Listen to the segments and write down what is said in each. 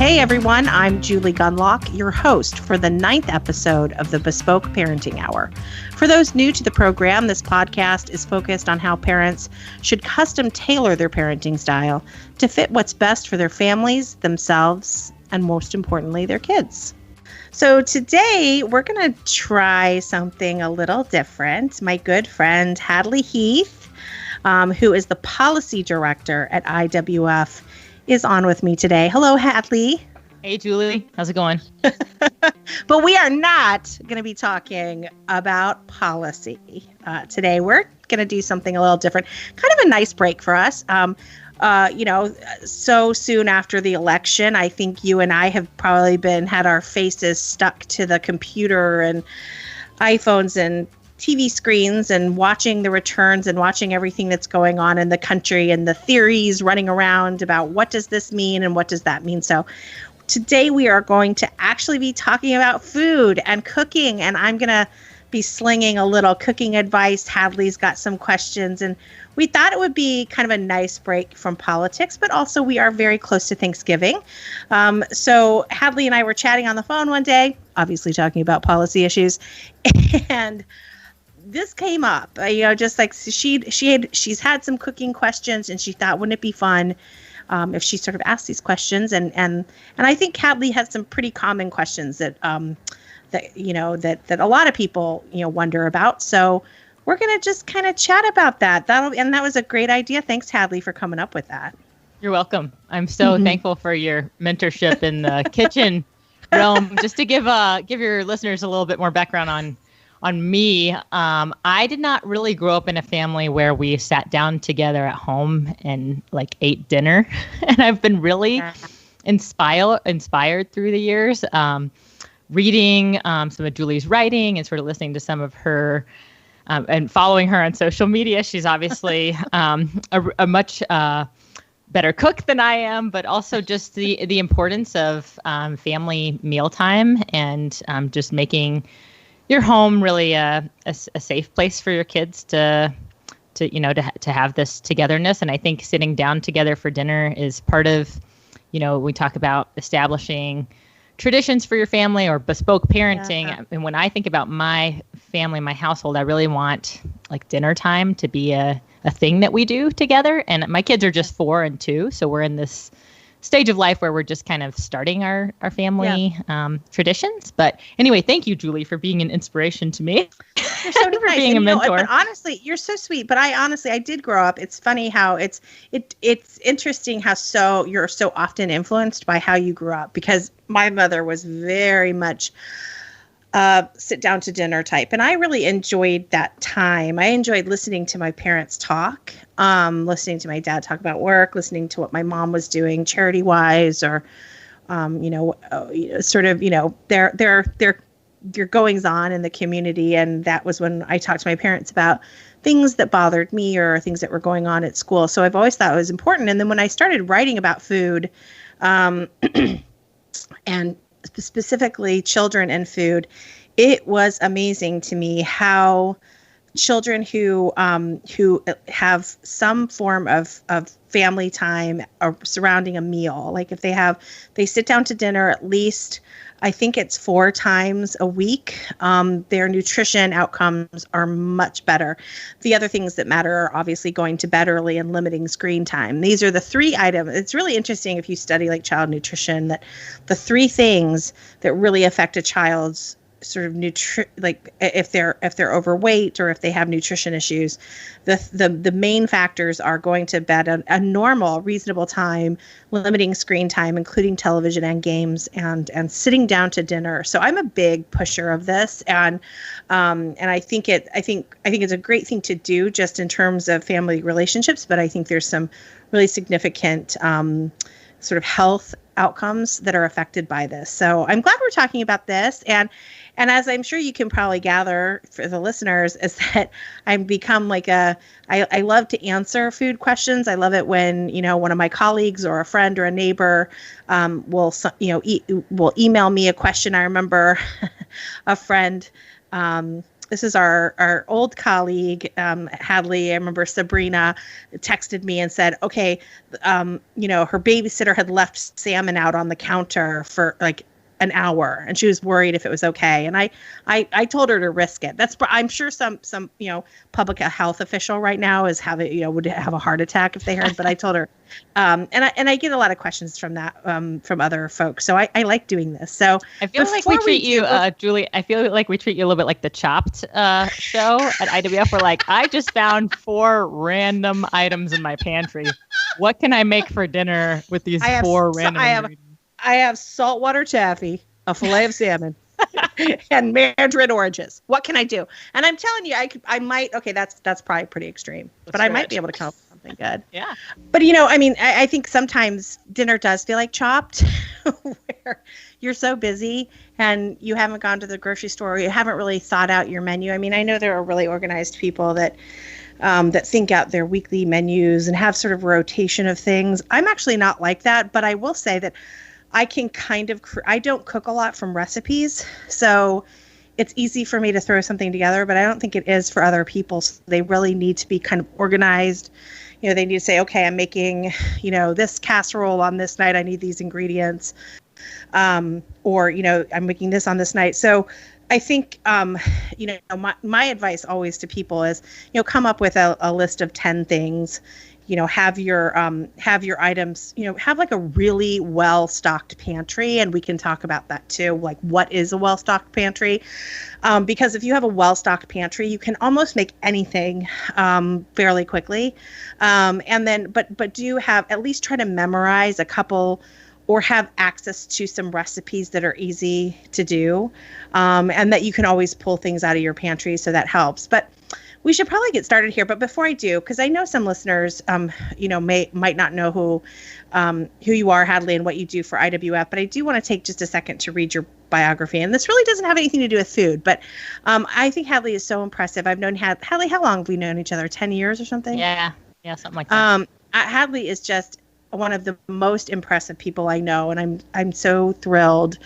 Hey everyone, I'm Julie Gunlock, your host for the 9th episode of the Bespoke Parenting Hour. For those new to the program, this podcast is focused on how parents should custom tailor their parenting style to fit what's best for their families, themselves, and most importantly, their kids. So today we're going to try something a little different. My good friend Hadley Heath, who is the policy director at IWF, is on with me today. Hello, Hadley. Hey, Julie. How's it going? But we are not going to be talking about policy today. We're going to do something a little different. Kind of a nice break for us. So soon after the election, I think you and I have probably had our faces stuck to the computer and iPhones and TV screens and watching the returns and watching everything that's going on in the country and the theories running around about what does this mean and what does that mean. So today we are going to actually be talking about food and cooking, and I'm going to be slinging a little cooking advice. Hadley's got some questions, and we thought it would be kind of a nice break from politics, but also we are very close to Thanksgiving. So Hadley and I were chatting on the phone one day, obviously talking about policy issues, and this came up, just like she's had some cooking questions, and she thought, wouldn't it be fun if she sort of asked these questions? And I think Hadley has some pretty common questions that a lot of people wonder about. So we're gonna just kind of chat about that. That was a great idea. Thanks, Hadley, for coming up with that. You're welcome. I'm so thankful for your mentorship in the kitchen realm. Just to give your listeners a little bit more background on me, I did not really grow up in a family where we sat down together at home and ate dinner. And I've been really inspired through the years, reading some of Julie's writing and sort of listening to some of her and following her on social media. She's obviously a much better cook than I am, but also just the importance of family mealtime and just making your home really a safe place for your kids to have this togetherness. And I think sitting down together for dinner is part of, we talk about establishing traditions for your family or bespoke parenting. Yeah. And when I think about my family, my household, I really want dinner time to be a thing that we do together. And my kids are just 4 and 2. So we're in this stage of life where we're just kind of starting our family traditions. But anyway, thank you, Julie, for being an inspiration to me. You're so for being a mentor. But honestly, you're so sweet. But I did grow up. It's funny how it's interesting how you're so often influenced by how you grew up, because my mother was very much sit down to dinner type. And I really enjoyed that time. I enjoyed listening to my parents talk, listening to my dad talk about work, listening to what my mom was doing charity wise, or, their goings on in the community. And that was when I talked to my parents about things that bothered me or things that were going on at school. So I've always thought it was important. And then when I started writing about food, and specifically children and food, it was amazing to me how children who have some form of family time surrounding a meal, if they sit down to dinner at least, I think it's 4 times a week, their nutrition outcomes are much better. The other things that matter are obviously going to bed early and limiting screen time. These are the 3 items. It's really interesting if you study child nutrition, that the 3 things that really affect a child's sort of if they're overweight or if they have nutrition issues, the main factors are going to bed at a normal, reasonable time, limiting screen time, including television and games, and sitting down to dinner. So I'm a big pusher of this, and I think it's a great thing to do just in terms of family relationships. But I think there's some really significant sort of health outcomes that are affected by this. So I'm glad we're talking about this. And as I'm sure you can probably gather for the listeners, is that I've become I love to answer food questions. I love it when, one of my colleagues or a friend or a neighbor will email me a question. I remember a friend this is our old colleague, Hadley. I remember Sabrina texted me and said, okay, her babysitter had left salmon out on the counter for like an hour, and she was worried if it was okay. And I told her to risk it. I'm sure some public health official right now is would have a heart attack if they heard. But I told her, and I get a lot of questions from that from other folks. So I like doing this. So I feel like we treat you, Julie. I feel like we treat you a little bit like the Chopped show at IWF. We're like, I just found 4 random items in my pantry. What can I make for dinner with these 4 random ingredients? I have saltwater taffy, a fillet of salmon, and mandarin oranges. What can I do? And I'm telling you, I might. Okay, that's probably pretty extreme, but I might be able to come up with something good. Yeah. But I think sometimes dinner does feel like Chopped, where you're so busy and you haven't gone to the grocery store, or you haven't really thought out your menu. I mean, I know there are really organized people that think out their weekly menus and have sort of rotation of things. I'm actually not like that, but I will say that I can I don't cook a lot from recipes, so it's easy for me to throw something together, but I don't think it is for other people. So they really need to be kind of organized. They need to say, okay, I'm making, this casserole on this night. I need these ingredients. Or, I'm making this on this night. So I think, my advice always to people is, come up with a list of 10 things. Have your items, have like a really well-stocked pantry, and we can talk about that too. Like, what is a well-stocked pantry? Because if you have a well-stocked pantry, you can almost make anything fairly quickly. And then, but do have at least try to memorize a couple, or have access to some recipes that are easy to do, and that you can always pull things out of your pantry. So that helps. But we should probably get started here, but before I do, because I know some listeners, might not know who you are, Hadley, and what you do for IWF, but I do want to take just a second to read your biography. And this really doesn't have anything to do with food, but I think Hadley is so impressive. I've known Hadley. How long have we known each other? 10 years or something? Yeah, something like that. Hadley is just one of the most impressive people I know, and I'm so thrilled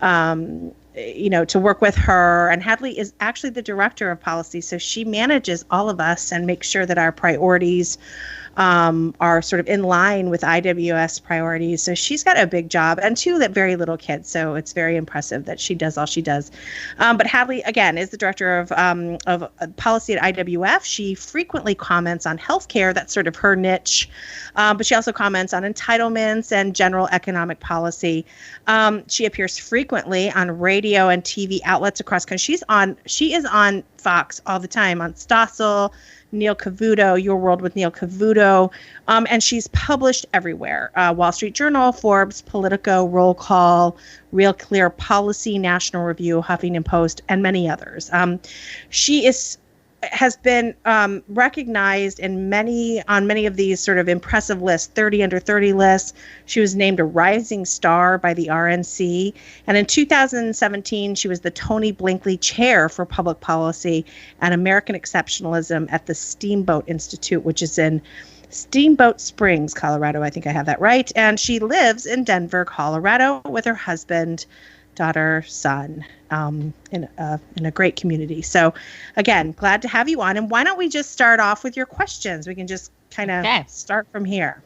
to work with her. And Hadley is actually the director of policy, so she manages all of us and makes sure that our priorities are sort of in line with IWS priorities. So she's got a big job, and 2 very little kids. So it's very impressive that she does all she does. But Hadley, again, is the director of policy at IWF. She frequently comments on healthcare. That's sort of her niche. But she also comments on entitlements and general economic policy. She appears frequently on radio and TV outlets across country. She is on Fox all the time, on Stossel, Neil Cavuto, Your World with Neil Cavuto, and she's published everywhere. Wall Street Journal, Forbes, Politico, Roll Call, Real Clear Policy, National Review, Huffington Post, and many others. She has been recognized on many of these sort of impressive lists, 30 under 30 lists. She was named a rising star by the RNC. And in 2017, she was the Tony Blinkley Chair for Public Policy and American Exceptionalism at the Steamboat Institute, which is in Steamboat Springs, Colorado. I think I have that right. And she lives in Denver, Colorado with her husband, daughter, son, in a great community. So again, glad to have you on. And why don't we just start off with your questions? We can just kind of start from here.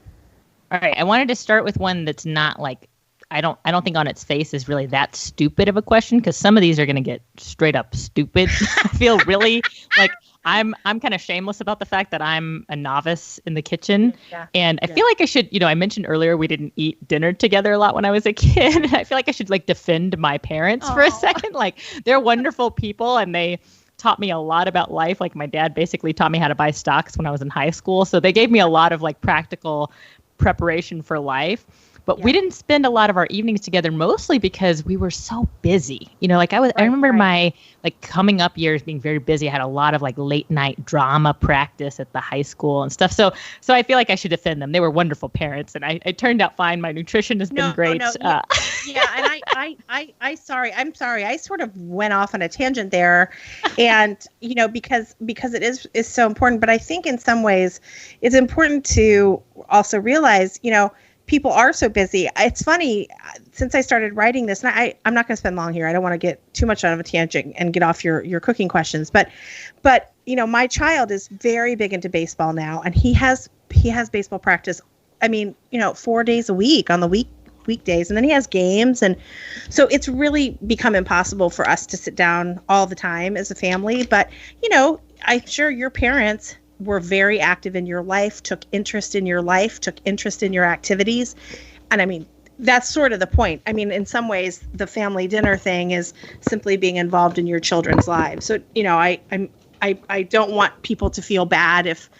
All right. I wanted to start with one that's not like, I don't think on its face is really that stupid of a question, because some of these are going to get straight up stupid. I feel really like I'm kind of shameless about the fact that I'm a novice in the kitchen. Yeah. And I feel like I should, I mentioned earlier we didn't eat dinner together a lot when I was a kid. I feel like I should defend my parents for a second. Like, they're wonderful people, and they taught me a lot about life. Like, my dad basically taught me how to buy stocks when I was in high school. So they gave me a lot of practical preparation for life. But we didn't spend a lot of our evenings together, mostly because we were so busy. I remember my coming up years being very busy. I had a lot of late night drama practice at the high school and stuff. So I feel like I should defend them. They were wonderful parents, and it turned out fine. My nutrition has been great. And I'm sorry. I sort of went off on a tangent there, and because it is so important. But I think in some ways it's important to also realize, people are so busy. It's funny, since I started writing this, and I'm not going to spend long here. I don't want to get too much out of a tangent and get off your cooking questions. But my child is very big into baseball now, and he has baseball practice. 4 days a week on the weekdays, and then he has games, and so it's really become impossible for us to sit down all the time as a family. But I'm sure your parents were very active in your life, took interest in your life, took interest in your activities. And that's sort of the point. In some ways, the family dinner thing is simply being involved in your children's lives. So, I don't want people to feel bad if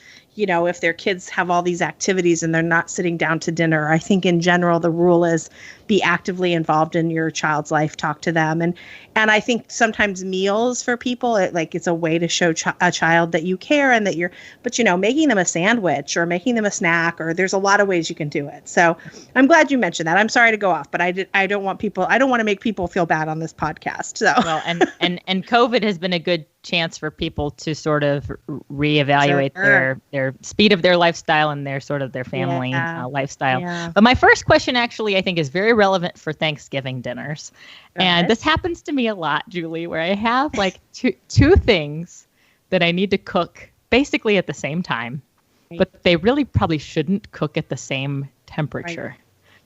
their kids have all these activities and they're not sitting down to dinner. I think in general, the rule is be actively involved in your child's life, talk to them. And I think sometimes meals for people, it's a way to show a child that you care and that but making them a sandwich or making them a snack, or there's a lot of ways you can do it. So I'm glad you mentioned that. I'm sorry to go off, but I don't want to make people feel bad on this podcast. So well, and COVID has been a good chance for people to sort of reevaluate their speed of their lifestyle and their family lifestyle. Yeah. But my first question actually, I think, is very relevant for Thanksgiving dinners. And this happens to me a lot, Julie, where I have two things that I need to cook basically at the same time, but they really probably shouldn't cook at the same temperature. Right.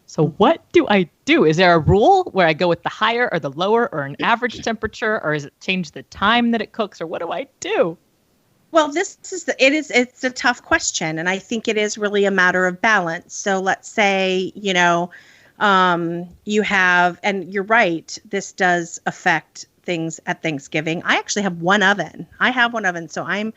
So what do I do? Is there a rule where I go with the higher or the lower or an average temperature, or is it change the time that it cooks, or what do I do? Well, it's a tough question. And I think it is really a matter of balance. So let's say, you have, and you're right, this does affect things at Thanksgiving. I actually have one oven. So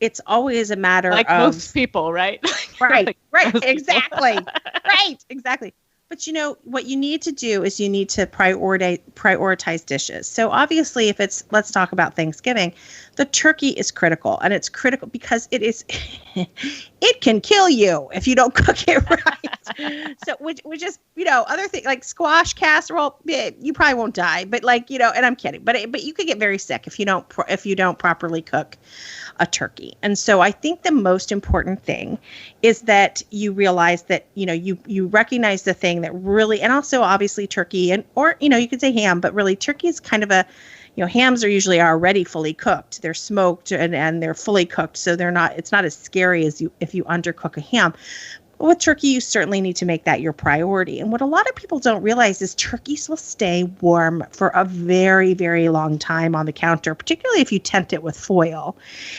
it's always a matter of most people, right? Right, exactly. Right, exactly. But what you need to do is you need to prioritize dishes. So obviously, let's talk about Thanksgiving, the turkey is critical, and it's critical because it can kill you if you don't cook it right. So which is, other things like squash casserole, you probably won't die, but and I'm kidding, but you could get very sick if you don't properly cook a turkey. And so I think the most important thing is that you realize that, you recognize the thing that really, and also obviously turkey or you could say ham, but really turkey is kind of hams are usually already fully cooked. They're smoked and they're fully cooked. So it's not as scary as if you undercook a ham. With turkey, you certainly need to make that your priority. And what a lot of people don't realize is turkeys will stay warm for a very, very long time on the counter, particularly if you tent it with foil.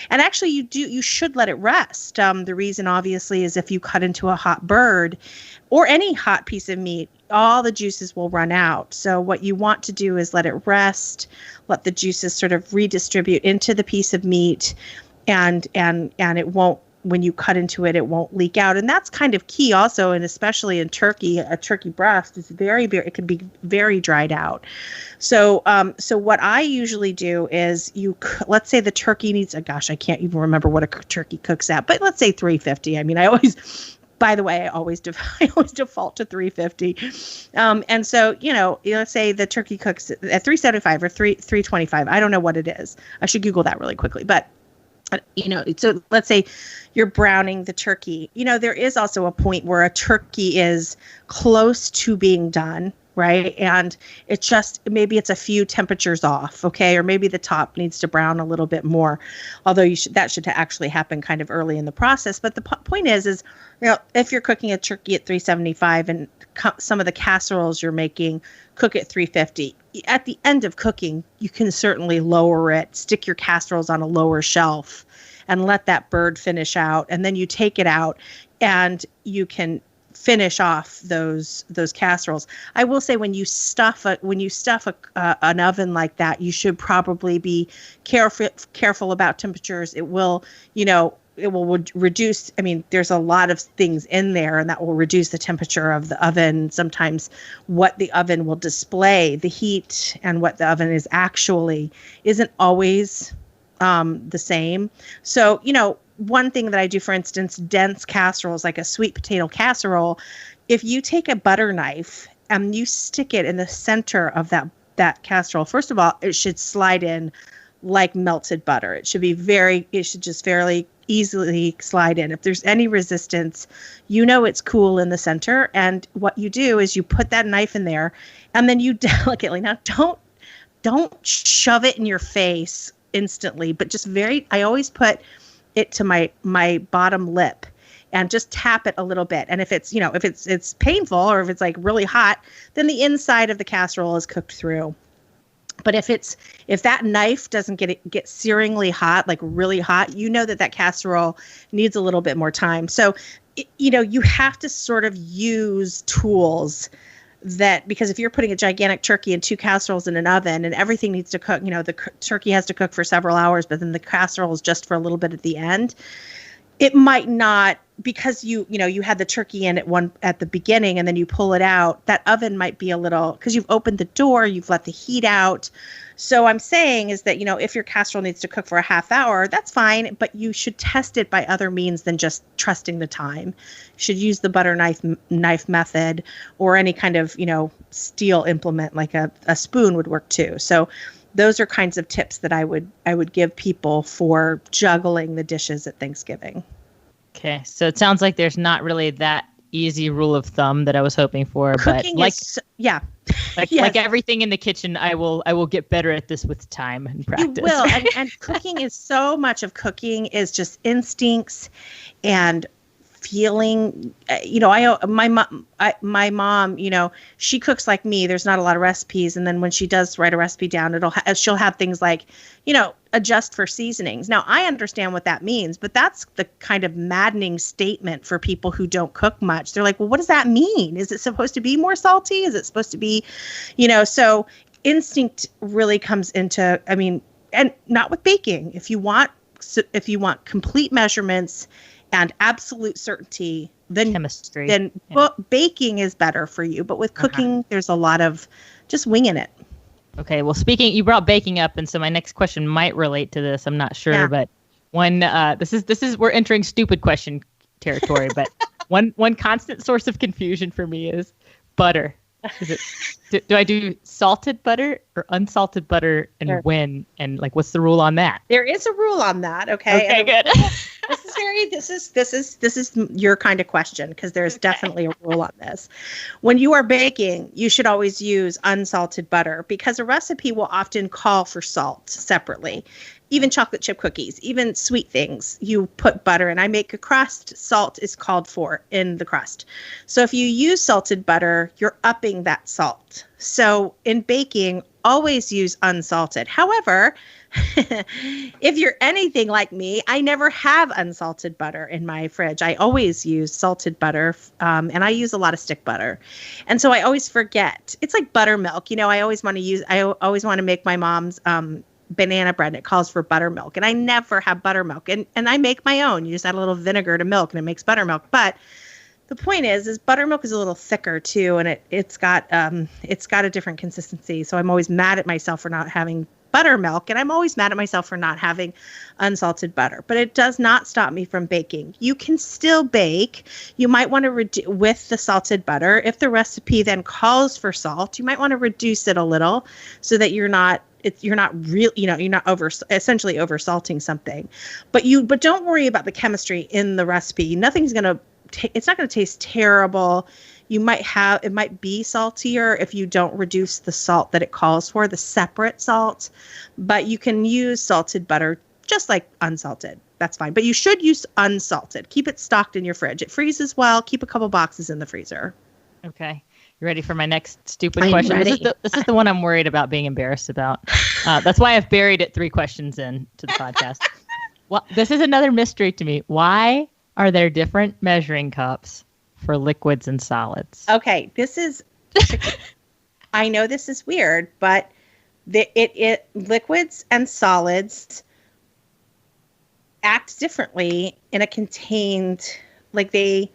And actually, you should let it rest. The reason, obviously, is if you cut into a hot bird or any hot piece of meat, all the juices will run out. So what you want to do is let it rest, let the juices sort of redistribute into the piece of meat, and it won't, when you cut into it, it won't leak out. And that's kind of key also, and especially in turkey, a turkey breast is it can be very dried out. So what I usually do is let's say the turkey needs, I can't even remember what a turkey cooks at, but let's say 350. I always default to 350. And so, let's say the turkey cooks at 375 or 325. I don't know what it is. I should Google that really quickly, but so let's say you're browning the turkey. There is also a point where a turkey is close to being done, right? And maybe it's a few temperatures off, okay? Or maybe the top needs to brown a little bit more, although that should actually happen kind of early in the process. But the point is, if you're cooking a turkey at 375 and some of the casseroles you're making cook at 350, at the end of cooking, you can certainly lower it, stick your casseroles on a lower shelf and let that bird finish out. And then you take it out and you can finish off those casseroles. I will say when you stuff an oven like that, you should probably be careful about temperatures. It will, it will reduce. There's a lot of things in there, and that will reduce the temperature of the oven. Sometimes what the oven will display, the heat, and what the oven is actually isn't always the same. So, one thing that I do, for instance, dense casseroles, like a sweet potato casserole, if you take a butter knife and you stick it in the center of that casserole, first of all, it should slide in like melted butter. It should just fairly easily slide in. If there's any resistance, it's cool in the center. And what you do is you put that knife in there, and then you delicately, now don't shove it in your face instantly, but just I always put it to my bottom lip and just tap it a little bit. And if it's, if it's painful, or if it's like really hot, then the inside of the casserole is cooked through. But if that knife doesn't get searingly hot, like really hot, that casserole needs a little bit more time. So, you have to sort of use tools because if you're putting a gigantic turkey and 2 casseroles in an oven and everything needs to cook, the turkey has to cook for several hours, but then the casserole is just for a little bit at the end. It might not, because you had the turkey in at the beginning and then you pull it out, that oven might be a little, because you've opened the door, you've let the heat out. So I'm saying is that, if your casserole needs to cook for a half hour, that's fine, but you should test it by other means than just trusting the time. You should use the butter knife method, or any kind of, steel implement like a spoon would work too. So those are kinds of tips that I would give people for juggling the dishes at Thanksgiving. Okay, so it sounds like there's not really that easy rule of thumb that I was hoping for. Cooking but yes. Like everything in the kitchen, I will get better at this with time and practice. You will, and cooking is so much of cooking is just instincts and feeling. My mom, she cooks like me. There's not a lot of recipes, and then when she does write a recipe down, she'll have things like, adjust for seasonings. Now, I understand what that means, but that's the kind of maddening statement for people who don't cook much. They're like, well, what does that mean? Is it supposed to be more salty? Is it supposed to be, so instinct really comes into, and not with baking. If you want complete measurements and absolute certainty, then chemistry, baking is better for you. But with cooking, there's a lot of just winging it. Okay. Well, you brought baking up, and so my next question might relate to this. I'm not sure, but this is we're entering stupid question territory. But one constant source of confusion for me is butter. Do I do salted butter or unsalted butter, and sure. when, and like what's the rule on that? There is a rule on that. Okay, good. This is your kind of question, because there's definitely a rule on this. When you are baking, you should always use unsalted butter, because a recipe will often call for salt separately. Even chocolate chip cookies, even sweet things, you put butter in. I make a crust, salt is called for in the crust. So if you use salted butter, you're upping that salt. So in baking, always use unsalted. However, if you're anything like me, I never have unsalted butter in my fridge. I always use salted butter, and I use a lot of stick butter. And so I always forget. It's like buttermilk. I always want to make my mom's banana bread, and it calls for buttermilk, and I never have buttermilk, and I make my own. You just add a little vinegar to milk and it makes buttermilk. But the point is buttermilk is a little thicker too, and it's got a different consistency. So I'm always mad at myself for not having buttermilk, and I'm always mad at myself for not having unsalted butter. But it does not stop me from baking. You can still bake. You might want to with the salted butter. If the recipe then calls for salt, you might want to reduce it a little, so that you're not essentially over salting something. But don't worry about the chemistry in the recipe. Nothing's it's not going to taste terrible. It might be saltier if you don't reduce the salt that it calls for, the separate salt, but you can use salted butter just like unsalted. That's fine. But you should use unsalted. Keep it stocked in your fridge. It freezes well. Keep a couple boxes in the freezer. Okay. You ready for my next stupid question? This is the one I'm worried about being embarrassed about. That's why I've buried it 3 questions in to the podcast. Well, this is another mystery to me. Why are there different measuring cups for liquids and solids? Okay, this is. I know this is weird, but liquids and solids act differently in a contained, like they.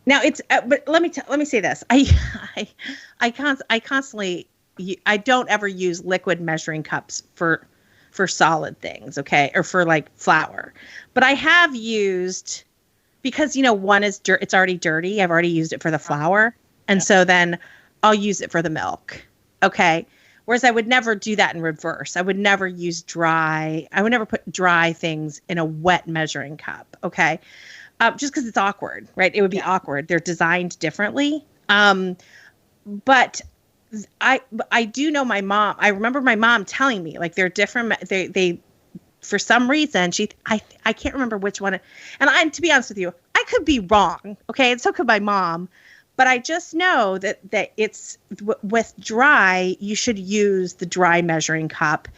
Now it's, but let me say this. I constantly, I don't ever use liquid measuring cups for solid things. Okay. Or for like flour, but I have used, because, one is dirt. It's already dirty. I've already used it for the flour. And so then I'll use it for the milk. Okay. Whereas I would never do that in reverse. I would never put dry things in a wet measuring cup. Okay. Just because it's awkward, right? It would be awkward. They're designed differently. But I do know my mom. I remember my mom telling me like they're different. They for some reason I can't remember which one. And to be honest with you, I could be wrong. Okay. And so could my mom. But I just know that it's with dry, you should use the dry measuring cup,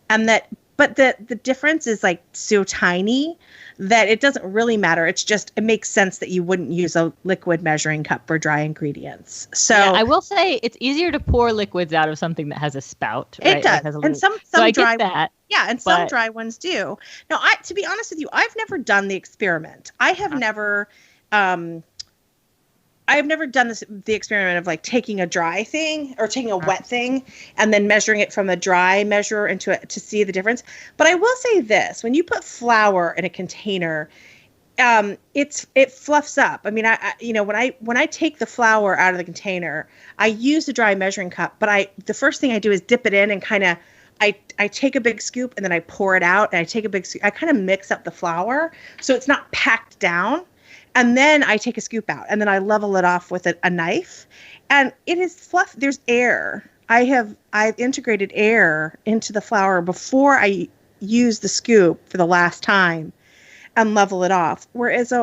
but the difference is like so tiny that it doesn't really matter. It makes sense that you wouldn't use a liquid measuring cup for dry ingredients. So I will say it's easier to pour liquids out of something that has a spout. Right? It does, and some I dry get that. Yeah, and some dry ones do. Now, to be honest with you, I've never done the experiment. I have never. I've never done the experiment of like taking a dry thing or taking a wet thing and then measuring it from a dry measure into it to see the difference. But I will say this: when you put flour in a container, it fluffs up. I mean, when I take the flour out of the container, I use the dry measuring cup. But the first thing I do is dip it in and kind of I take a big scoop and then I pour it out and I take a big scoop. I kind of mix up the flour so it's not packed down. And then I take a scoop out and then I level it off with a knife, and it is fluff. There's air. I've integrated air into the flour before I use the scoop for the last time and level it off. Whereas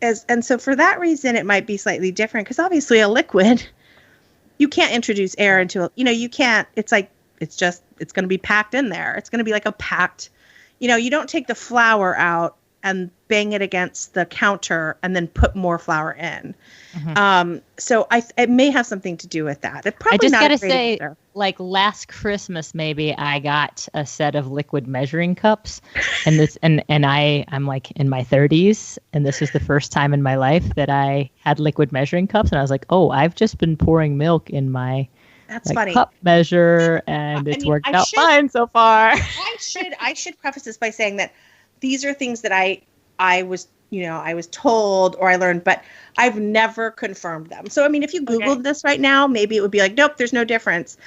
and so for that reason, it might be slightly different because obviously a liquid, you can't introduce air into you can't, it's like, it's going to be packed in there. It's going to be like a packed, you don't take the flour out and bang it against the counter and then put more flour in. Mm-hmm. So it may have something to do with that. It probably I just not gotta say, like last Christmas, maybe I got a set of liquid measuring cups, and I'm like in my 30s, and this was the first time in my life that I had liquid measuring cups, and I was like, oh, I've just been pouring milk in my funny cup measure, and it's worked out fine so far. I should preface this by saying that these are things that I was told or I learned, but I've never confirmed them. So, I mean, if you Googled this right now, maybe it would be like, nope, there's no difference.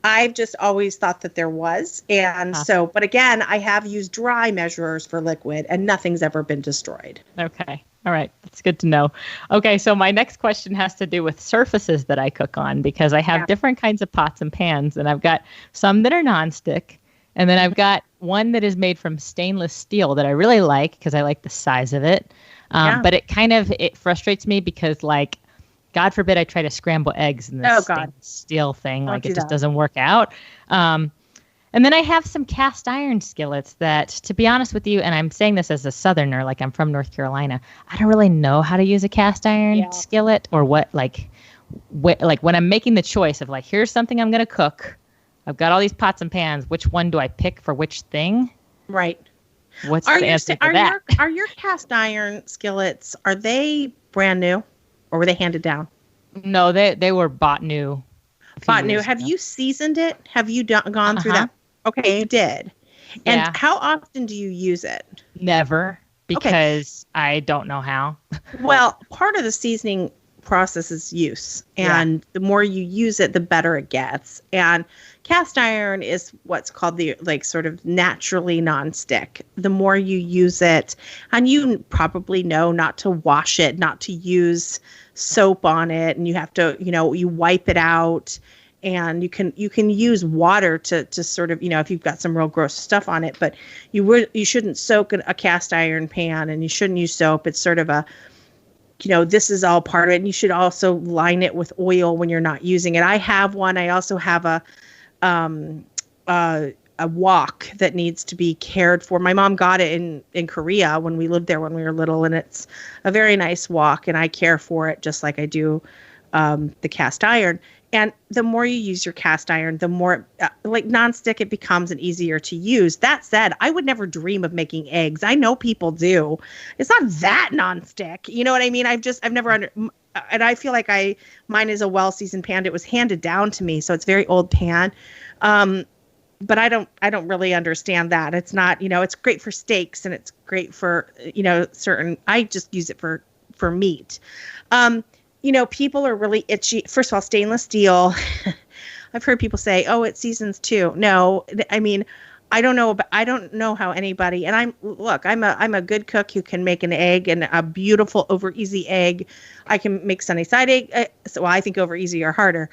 I've just always thought that there was. And so, but again, I have used dry measurers for liquid and nothing's ever been destroyed. Okay. All right. That's good to know. Okay. So my next question has to do with surfaces that I cook on, because I have different kinds of pots and pans, and I've got some that are nonstick. And then I've got one that is made from stainless steel that I really like because I like the size of it. But it frustrates me because, like, God forbid I try to scramble eggs in this stainless steel thing. Like, it just doesn't work out. And then I have some cast iron skillets that, to be honest with you, and I'm saying this as a Southerner, like I'm from North Carolina, I don't really know how to use a cast iron skillet or when I'm making the choice of like, here's something I'm going to cook. I've got all these pots and pans. Which one do I pick for which thing? Right. What's the answer to that? Are your cast iron skillets, are they brand new or were they handed down? No, they were bought new. Bought new. Have you seasoned it? Have you gone through that? Okay, you did. And how often do you use it? Never, because I don't know how. Well, part of the seasoning process is use, and the more you use it, the better it gets. And cast iron is what's called the sort of naturally nonstick. The more you use it, and you probably know not to wash it, not to use soap on it, and you have to, you wipe it out, and you can use water to sort of, if you've got some real gross stuff on it, but you shouldn't soak a cast iron pan, and you shouldn't use soap. It's sort of a, this is all part of it. And you should also line it with oil when you're not using it. I have one. I also have a wok that needs to be cared for. My mom got it in Korea when we lived there when we were little, and it's a very nice wok, and I care for it just like I do the cast iron. And the more you use your cast iron, the more nonstick it becomes and easier to use. That said, I would never dream of making eggs. I know people do. It's not that nonstick. You know what I mean? I've never and I feel like mine is a well-seasoned pan. It was handed down to me, so it's very old pan. But I don't really understand that. It's not, it's great for steaks and it's great for, certain, I just use it for meat. People are really itchy. First of all, stainless steel. I've heard people say, oh, it seasons too. No, I mean, I don't know how anybody, and I'm a good cook who can make an egg, and a beautiful over easy egg. I can make sunny side egg. So I think over easy or harder.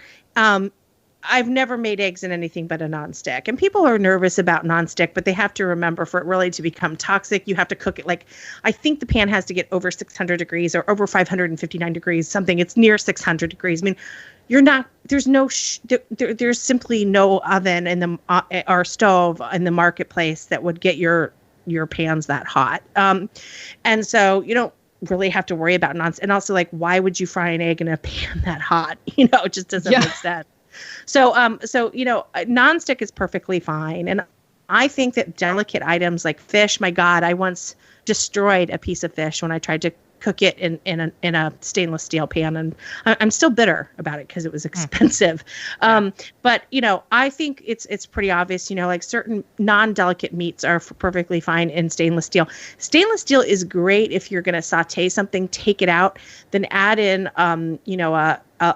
I've never made eggs in anything but a nonstick. And people are nervous about nonstick, but they have to remember, for it really to become toxic, you have to cook it I think the pan has to get over 600 degrees or over 559 degrees, something. It's near 600 degrees. I mean, there's simply no oven in the or stove in the marketplace that would get your pans that hot. And so you don't really have to worry about nonstick. And also, why would you fry an egg in a pan that hot? It just doesn't make sense. So nonstick is perfectly fine. And I think that delicate items like fish, my God, I once destroyed a piece of fish when I tried to cook it in a stainless steel pan. And I'm still bitter about it because it was expensive. But, I think it's pretty obvious, certain non-delicate meats are perfectly fine in stainless steel. Stainless steel is great if you're going to saute something, take it out, then add in,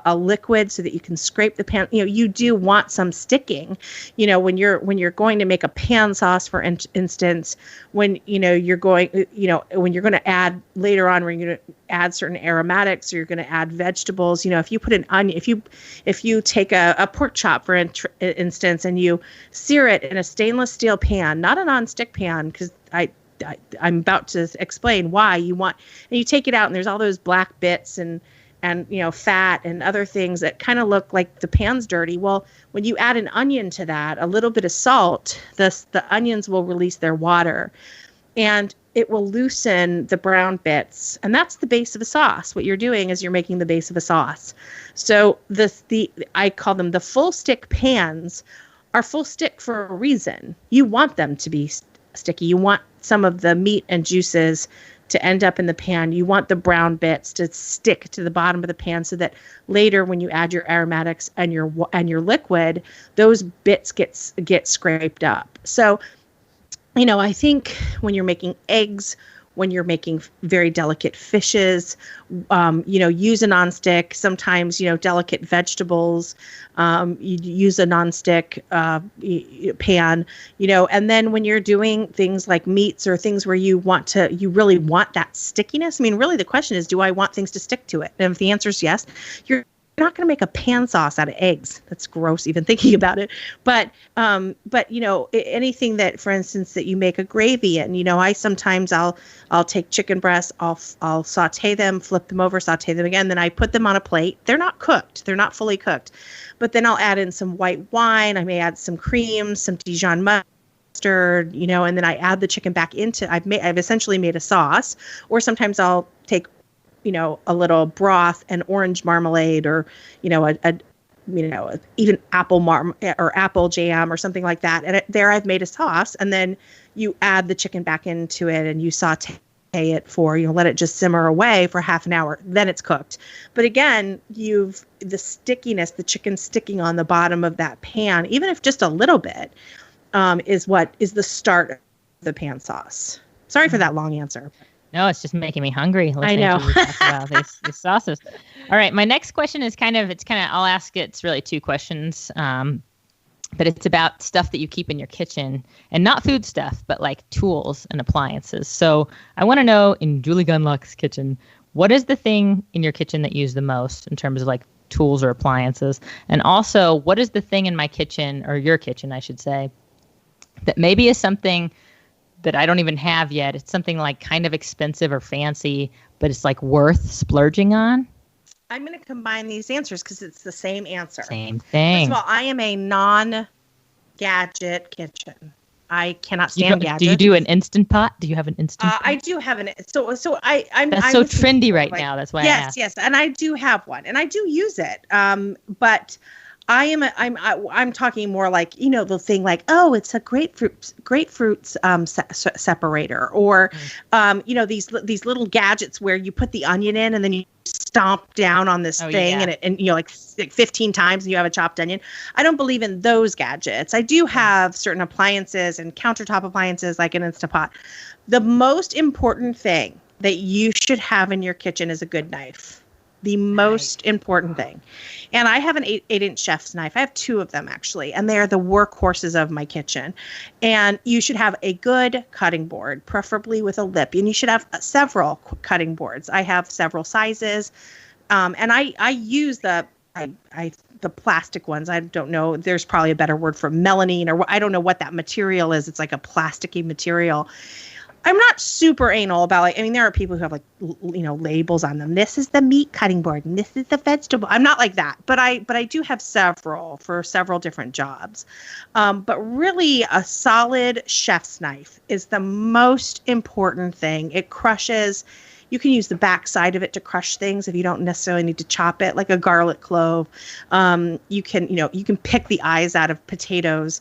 a liquid so that you can scrape the pan. You do want some sticking, when you're going to make a pan sauce, for instance, when you're going to add later on, when you're going to add certain aromatics, or you're going to add vegetables. If you put an onion, if you take a pork chop, for instance, and you sear it in a stainless steel pan, not a nonstick pan, because I'm about to explain why and you take it out, and there's all those black bits and fat and other things that kind of look like the pan's dirty. Well, when you add an onion to that, a little bit of salt, the onions will release their water, and it will loosen the brown bits. And that's the base of a sauce. What you're doing is you're making the base of a sauce. So I call them the full stick pans are full stick for a reason. You want them to be sticky. You want some of the meat and juices to end up in the pan. You want the brown bits to stick to the bottom of the pan so that later when you add your aromatics and your liquid, those bits get scraped up. So, I think when you're making eggs, when you're making very delicate fishes, use a nonstick. Sometimes, delicate vegetables, you use a nonstick pan, and then when you're doing things like meats or things where you really want that stickiness. I mean, really the question is, do I want things to stick to it? And if the answer is yes, you're not going to make a pan sauce out of eggs. That's gross even thinking about it. But anything that, for instance, that you make a gravy in, I sometimes I'll take chicken breasts, I'll saute them, flip them over, saute them again. Then I put them on a plate. They're not cooked. They're not fully cooked. But then I'll add in some white wine. I may add some cream, some Dijon mustard, and then I add the chicken back into, I've essentially made a sauce. Or sometimes I'll take a little broth and orange marmalade, or, even apple jam or something like that. And there I've made a sauce, and then you add the chicken back into it and you saute it for, let it just simmer away for half an hour. Then it's cooked. But again, the stickiness, the chicken sticking on the bottom of that pan, even if just a little bit, is what is the start of the pan sauce. Sorry for that long answer. No, it's just making me hungry. I know. To you talk about these sauces. All right. My next question is I'll ask it's really two questions, but it's about stuff that you keep in your kitchen, and not food stuff, but like tools and appliances. So I want to know, in Julie Gunlock's kitchen, what is the thing in your kitchen that you use the most in terms of like tools or appliances? And also, what is the thing in my kitchen, or your kitchen, I should say, that maybe is something that I don't even have yet? It's something like kind of expensive or fancy, but it's like worth splurging on. I'm going to combine these answers because it's the same answer. Same thing. First of all, I am a non-gadget kitchen. I cannot stand gadgets. Do you do an Instant Pot? Do you have an Instant Pot? I do have I'm That's so trendy right now. That's why I asked. Yes, and I do have one, and I do use it. But I'm talking more like, the thing like, oh, it's a grapefruit separator, or these little gadgets where you put the onion in and then you stomp down on this thing, yeah. and like 15 times and you have a chopped onion. I don't believe in those gadgets. I do have certain appliances and countertop appliances like an Instant Pot. The most important thing that you should have in your kitchen is a good knife. the most important thing. And I have an 8-inch chef's knife. I have 2 of them actually, and they're the workhorses of my kitchen. And you should have a good cutting board, preferably with a lip. And you should have several cutting boards. I have several sizes, and I use the plastic ones. I don't know. There's probably a better word for melamine, or I don't know what that material is. It's like a plasticky material. I'm not super anal about, like, I mean, there are people who have, like, labels on them. This is the meat cutting board and this is the vegetable. I'm not like that, but I do have several for several different jobs. But really a solid chef's knife is the most important thing. It crushes. You can use the back side of it to crush things if you don't necessarily need to chop it, like a garlic clove. You can pick the eyes out of potatoes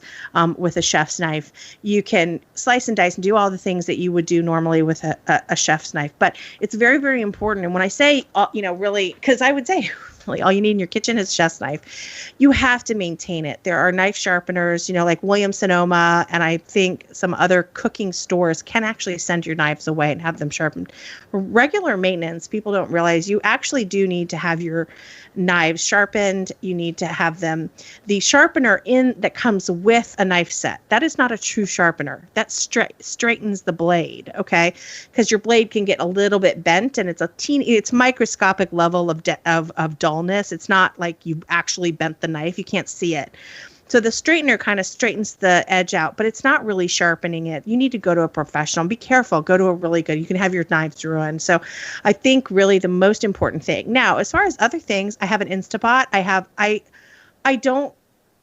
with a chef's knife. You can slice and dice and do all the things that you would do normally with a chef's knife. But it's very, very important. And when I say, really, because I would say, really, all you need in your kitchen is a chef's knife. You have to maintain it. There are knife sharpeners, like Williams-Sonoma, and I think some other cooking stores can actually send your knives away and have them sharpened. Regular maintenance, people don't realize you actually do need to have your knives sharpened. You need to have them. The sharpener that comes with a knife set, that is not a true sharpener. That straightens the blade, okay? Because your blade can get a little bit bent, and it's microscopic level of dullness. It's not like you actually bent the knife. You can't see it. So the straightener kind of straightens the edge out, but it's not really sharpening it. You need to go to a professional. Be careful. Go to a really good. You can have your knives ruined. So I think really the most important thing. Now, as far as other things, I have an Instapot.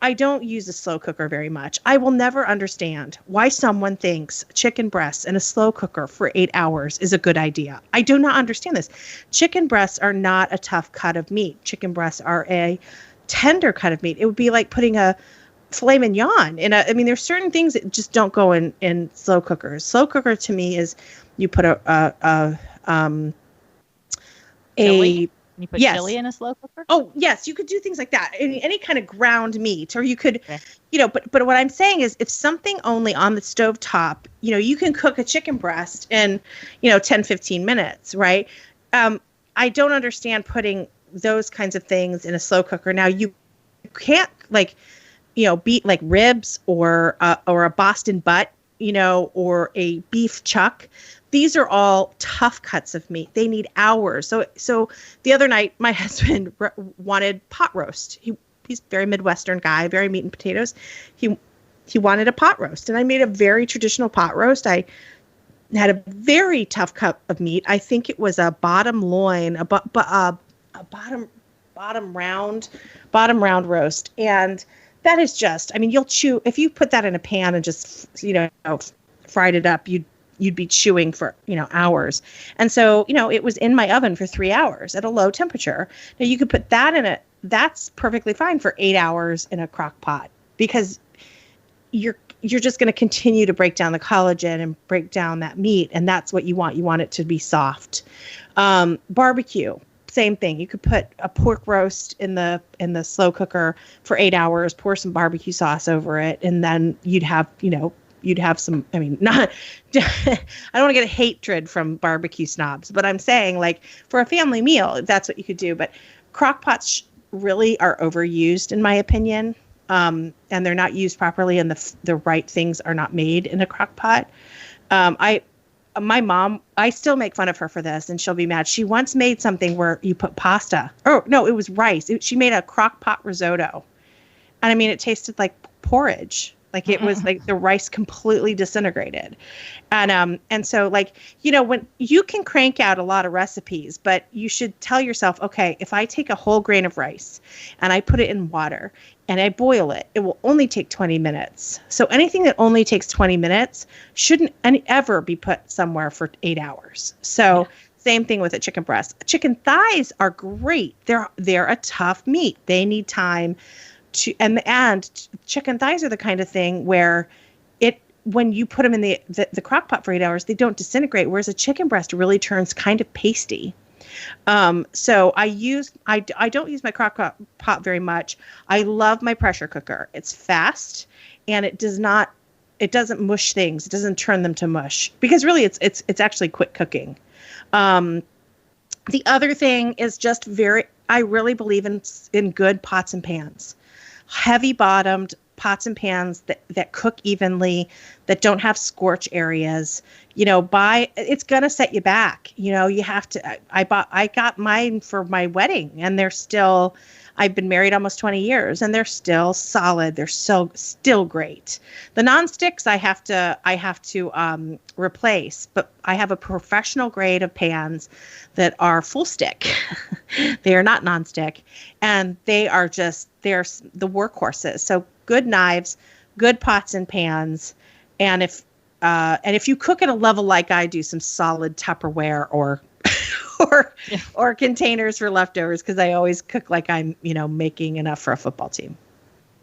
I don't use a slow cooker very much. I will never understand why someone thinks chicken breasts in a slow cooker for 8 hours is a good idea. I do not understand this. Chicken breasts are not a tough cut of meat. Chicken breasts are a tender cut of meat. It would be like putting a filet mignon there's certain things that just don't go in slow cookers. Slow cooker to me is you put chili? You put yes. chili in a slow cooker? Oh, yes. You could do things like that. Any kind of ground meat, or you could, but what I'm saying is if something only on the stovetop, you can cook a chicken breast in, 10, 15 minutes, right? I don't understand putting those kinds of things in a slow cooker. Now you can't beat like ribs or a Boston butt, or a beef chuck. These are all tough cuts of meat. They need hours. So the other night, my husband wanted pot roast. He's a very Midwestern guy, very meat and potatoes. He wanted a pot roast, and I made a very traditional pot roast. I had a very tough cut of meat. I think it was a bottom loin, a bottom round roast, and that is just. You'll chew if you put that in a pan and just fried it up. You'd be chewing for, hours. And so, it was in my oven for 3 hours at a low temperature. Now you could put that in that's perfectly fine for 8 hours in a crock pot, because you're just going to continue to break down the collagen and break down that meat. And that's what you want. You want it to be soft. Barbecue, same thing. You could put a pork roast in the slow cooker for 8 hours, pour some barbecue sauce over it. And then you'd have some, not, I don't want to get a hatred from barbecue snobs, but I'm saying, like, for a family meal, that's what you could do. But crock pots really are overused, in my opinion. And they're not used properly, and the right things are not made in a crock pot. My mom, I still make fun of her for this, and she'll be mad. She once made something where you put pasta. Oh, no, it was rice. She made a crock pot risotto. And it tasted like porridge. Like it was like the rice completely disintegrated. And so, like, when you can crank out a lot of recipes, but you should tell yourself, okay, if I take a whole grain of rice and I put it in water and I boil it, it will only take 20 minutes. So anything that only takes 20 minutes shouldn't ever be put somewhere for 8 hours. So same thing with a chicken breast. Chicken thighs are great. They're a tough meat. They need time. And chicken thighs are the kind of thing where when you put them in the crock pot for 8 hours, they don't disintegrate, whereas a chicken breast really turns kind of pasty. So I don't use my crock pot very much. I love my pressure cooker. It's fast, and it doesn't mush things. It doesn't turn them to mush, because really it's actually quick cooking. The other thing is just I really believe in good pots and pans, heavy bottomed pots and pans that cook evenly, that don't have scorch areas. It's going to set you back. You have to, I got mine for my wedding, and I've been married almost 20 years, and they're still solid. They're still great. The nonsticks I have to replace, but I have a professional grade of pans that are full stick. They are not nonstick, and they're the workhorses. So good knives, good pots and pans, and if you cook at a level like I do, some solid Tupperware or containers for leftovers, because I always cook like I'm, making enough for a football team.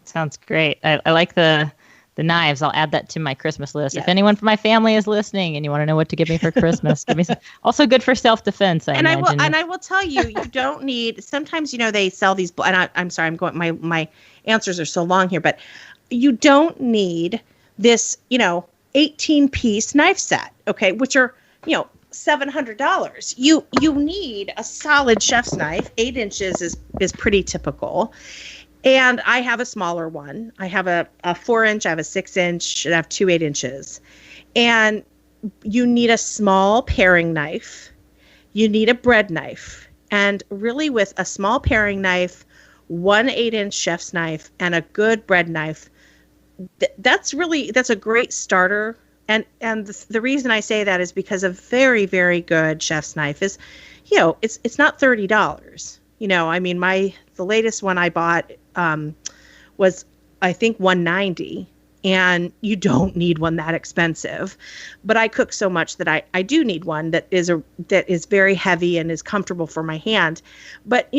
Sounds great. I like the knives. I'll add that to my Christmas list. Yes. If anyone from my family is listening and you want to know what to give me for Christmas, give me some. Also good for self-defense, I will tell you, you don't need, sometimes, they sell these, and I'm sorry, my answers are so long here, but you don't need this, 18-piece knife set, okay, which are, $700. You need a solid chef's knife. 8 inches is pretty typical. And I have a smaller one. I have a 4-inch, I have a 6-inch, and I have 2 8-inches. And you need a small paring knife. You need a bread knife. And really, with a small paring knife, 1 8-inch chef's knife, and a good bread knife, that's a great starter. And the reason I say that is because a very, very good chef's knife is, it's not $30. The latest one I bought was, I think, $190, and you don't need one that expensive. But I cook so much that I do need one that is very heavy and is comfortable for my hand. But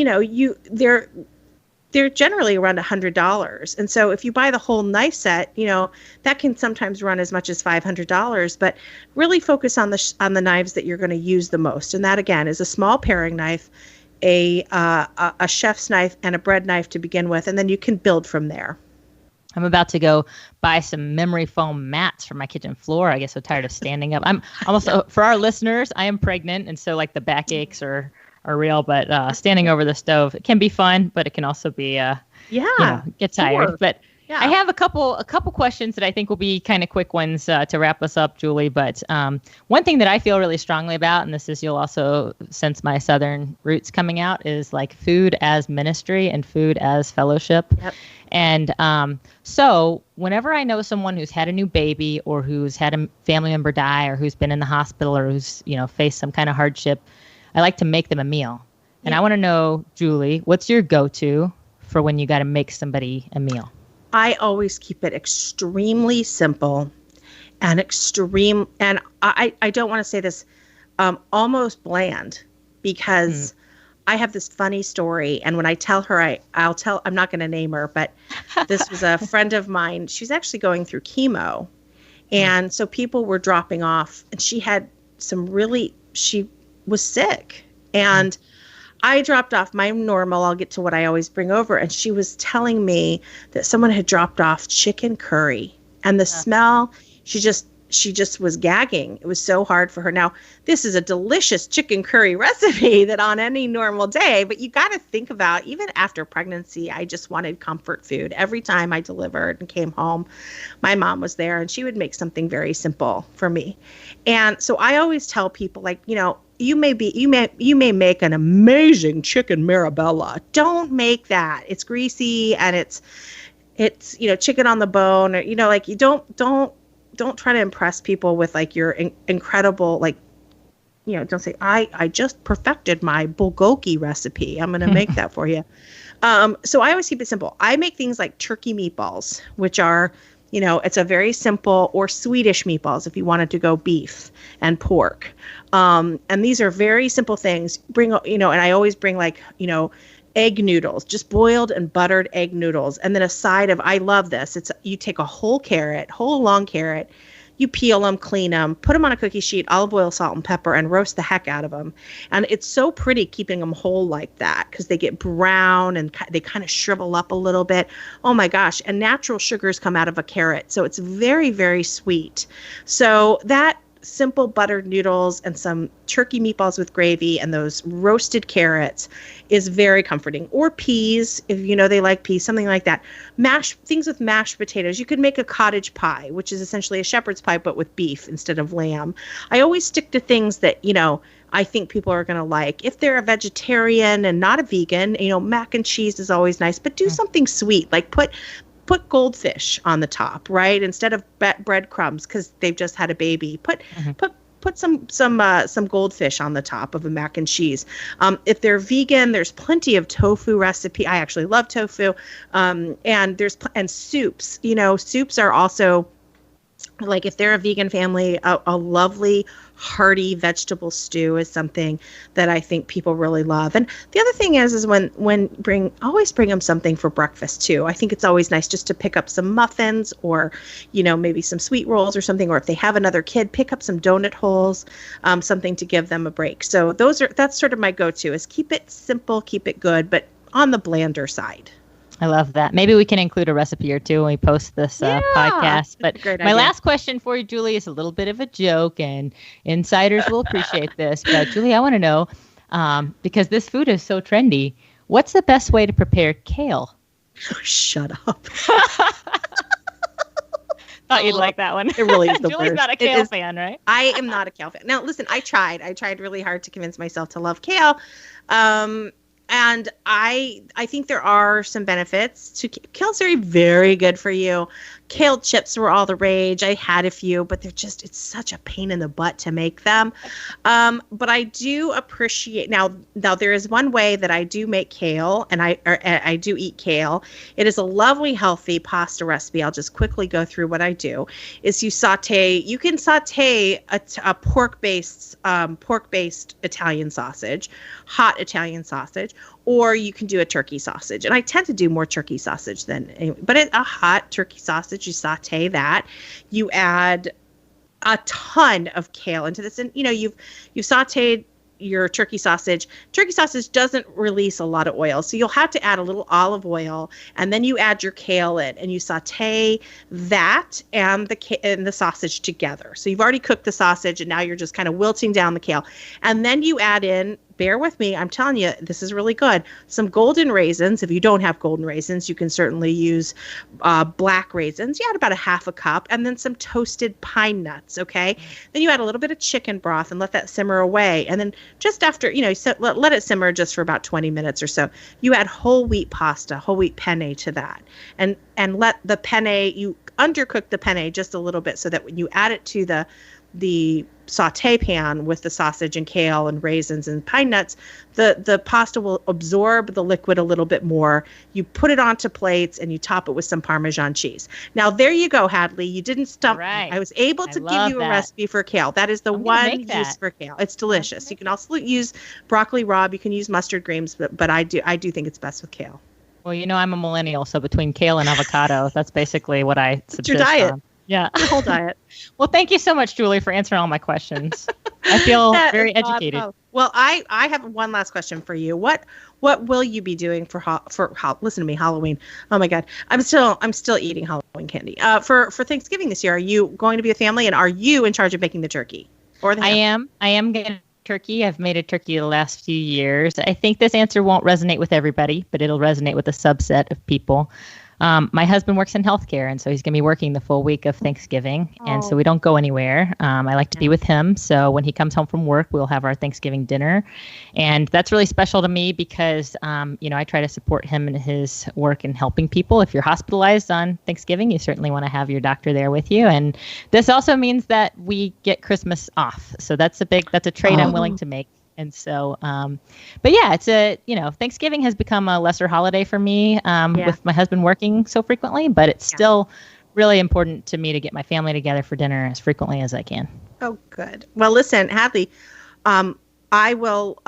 they're generally around $100. And so if you buy the whole knife set, that can sometimes run as much as $500, but really focus on the knives that you're going to use the most. And that, again, is a small paring knife, a chef's knife, and a bread knife to begin with. And then you can build from there. I'm about to go buy some memory foam mats for my kitchen floor. I get so tired of standing up. I'm almost, for our listeners, I am pregnant. And so like the backaches are real, but standing over the stove, it can be fun, but it can also be get tired. Sure. But yeah. I have a couple questions that I think will be kind of quick ones to wrap us up, Julie. But one thing that I feel really strongly about, and this is, you'll also sense my Southern roots coming out, is like food as ministry and food as fellowship. Yep. And so whenever I know someone who's had a new baby, or who's had a family member die, or who's been in the hospital, or who's faced some kind of hardship, I like to make them a meal. And I want to know, Julie, what's your go-to for when you got to make somebody a meal? I always keep it extremely simple and I don't want to say this, almost bland, because I have this funny story. And when I tell her, I'm not going to name her, but this was a friend of mine. She's actually going through chemo. And so people were dropping off, and she was sick, and I dropped off my normal. I'll get to what I always bring over. And she was telling me that someone had dropped off chicken curry, and the smell, she just was gagging. It was so hard for her. Now, this is a delicious chicken curry recipe that on any normal day, but you got to think about, even after pregnancy, I just wanted comfort food. Every time I delivered and came home, my mom was there, and she would make something very simple for me. And so I always tell people, like, you may make an amazing chicken Marabella. Don't make that. It's greasy, and it's chicken on the bone, or you don't try to impress people with like your incredible, like, don't say, I just perfected my bulgogi recipe, I'm going to make that for you. So I always keep it simple. I make things like turkey meatballs, which are, it's a very simple, or Swedish meatballs if you wanted to go beef and pork. And these are very simple things. And I always bring like, egg noodles, just boiled and buttered egg noodles. And then a side of, I love this. You take a whole long carrot, you peel them, clean them, put them on a cookie sheet, olive oil, salt, and pepper, and roast the heck out of them. And it's so pretty keeping them whole like that, because they get brown and they kind of shrivel up a little bit. Oh my gosh. And natural sugars come out of a carrot. So it's very, very sweet. So that simple buttered noodles and some turkey meatballs with gravy and those roasted carrots is very comforting. Or peas, if you know they like peas, something like that. Things with mashed potatoes. You could make a cottage pie, which is essentially a shepherd's pie, but with beef instead of lamb. I always stick to things that, I think people are going to like. If they're a vegetarian and not a vegan, mac and cheese is always nice, but do something sweet, like put goldfish on the top, right? Instead of breadcrumbs, because they've just had a baby. Put some goldfish on the top of a mac and cheese. If they're vegan, there's plenty of tofu recipe. I actually love tofu. And soups. Soups are also, like, if they're a vegan family, a lovely hearty vegetable stew is something that I think people really love. And the other thing is always bring them something for breakfast too. I think it's always nice just to pick up some muffins or, maybe some sweet rolls or something. Or if they have another kid, pick up some donut holes, something to give them a break. So that's sort of my go-to, is keep it simple, keep it good, but on the blander side. I love that. Maybe we can include a recipe or two when we post this podcast. But my last question for you, Julie, is a little bit of a joke, and insiders will appreciate this. But Julie, I want to know, because this food is so trendy, what's the best way to prepare kale? Oh, shut up. Thought you'd like that one. It really is the Julie's worst. not a kale fan, right? I am not a kale fan. Now, listen, I tried really hard to convince myself to love kale. And I think there are some benefits to kale's very, very good for you. Kale chips were all the rage. I had a few, but it's such a pain in the butt to make them. But I do appreciate now there is one way that I do make kale, and I do eat kale. It is a lovely, healthy pasta recipe. I'll just quickly go through what I do. Is you can saute a pork-based Italian sausage, hot Italian sausage, or you can do a turkey sausage. And I tend to do more turkey sausage but a hot turkey sausage, you saute that. You add a ton of kale into this. And, you've sauteed your turkey sausage. Turkey sausage doesn't release a lot of oil, so you'll have to add a little olive oil, and then you add your kale in, and you saute that and the sausage together. So you've already cooked the sausage, and now you're just kind of wilting down the kale. And then you add in, bear with me, I'm telling you, this is really good, some golden raisins. If you don't have golden raisins, you can certainly use black raisins. You add about a half a cup, and then some toasted pine nuts, okay? Then you add a little bit of chicken broth and let that simmer away. And then just after, let it simmer just for about 20 minutes or so. You add whole wheat pasta, whole wheat penne to that. And let the penne, you undercook the penne just a little bit so that when you add it to the saute pan with the sausage and kale and raisins and pine nuts, the pasta will absorb the liquid a little bit more. You put it onto plates and you top it with some Parmesan cheese. Now, there you go, Hadley. You didn't stump me. I was able to give you a recipe for kale. That is the one use for kale. It's delicious. You can also use broccoli raw. You can use mustard greens, but I do think it's best with kale. Well, I'm a millennial, so between kale and avocado, that's basically what I subsist your diet. on. Yeah. Your whole diet. Well, thank you so much, Julie, for answering all my questions. I feel very educated. Well, I have one last question for you. What will you be doing for listen to me, Halloween? Oh my God, I'm still eating Halloween candy. For Thanksgiving this year, are you going to be a family, and are you in charge of making the turkey or the ham? I am going to turkey. I've made a turkey the last few years. I think this answer won't resonate with everybody, but it'll resonate with a subset of people. My husband works in healthcare, and so he's going to be working the full week of Thanksgiving. And so we don't go anywhere. I like to be with him. So when he comes home from work, we'll have our Thanksgiving dinner. And that's really special to me because, I try to support him in his work in helping people. If you're hospitalized on Thanksgiving, you certainly want to have your doctor there with you. And this also means that we get Christmas off. So that's a trade I'm willing to make. And so, but yeah, Thanksgiving has become a lesser holiday for me with my husband working so frequently, but it's still really important to me to get my family together for dinner as frequently as I can. Oh, good. Well, listen, Hadley, I will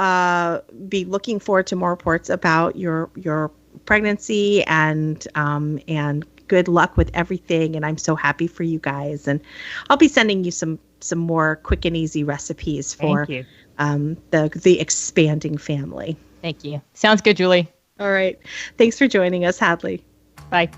be looking forward to more reports about your pregnancy and good luck with everything. And I'm so happy for you guys. And I'll be sending you some more quick and easy recipes for the expanding family. Thank you. Sounds good, Julie. All right. Thanks for joining us, Hadley. Bye.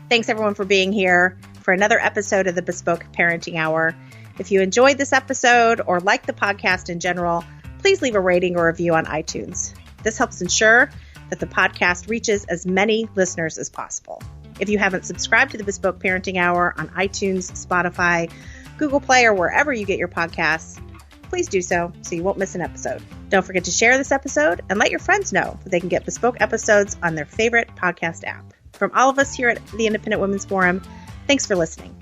Thanks, everyone, for being here for another episode of the Bespoke Parenting Hour. If you enjoyed this episode or like the podcast in general, please leave a rating or review on iTunes. This helps ensure that the podcast reaches as many listeners as possible. If you haven't subscribed to the Bespoke Parenting Hour on iTunes, Spotify, Google Play, or wherever you get your podcasts, please do so you won't miss an episode. Don't forget to share this episode and let your friends know that they can get Bespoke episodes on their favorite podcast app. From all of us here at the Independent Women's Forum, thanks for listening.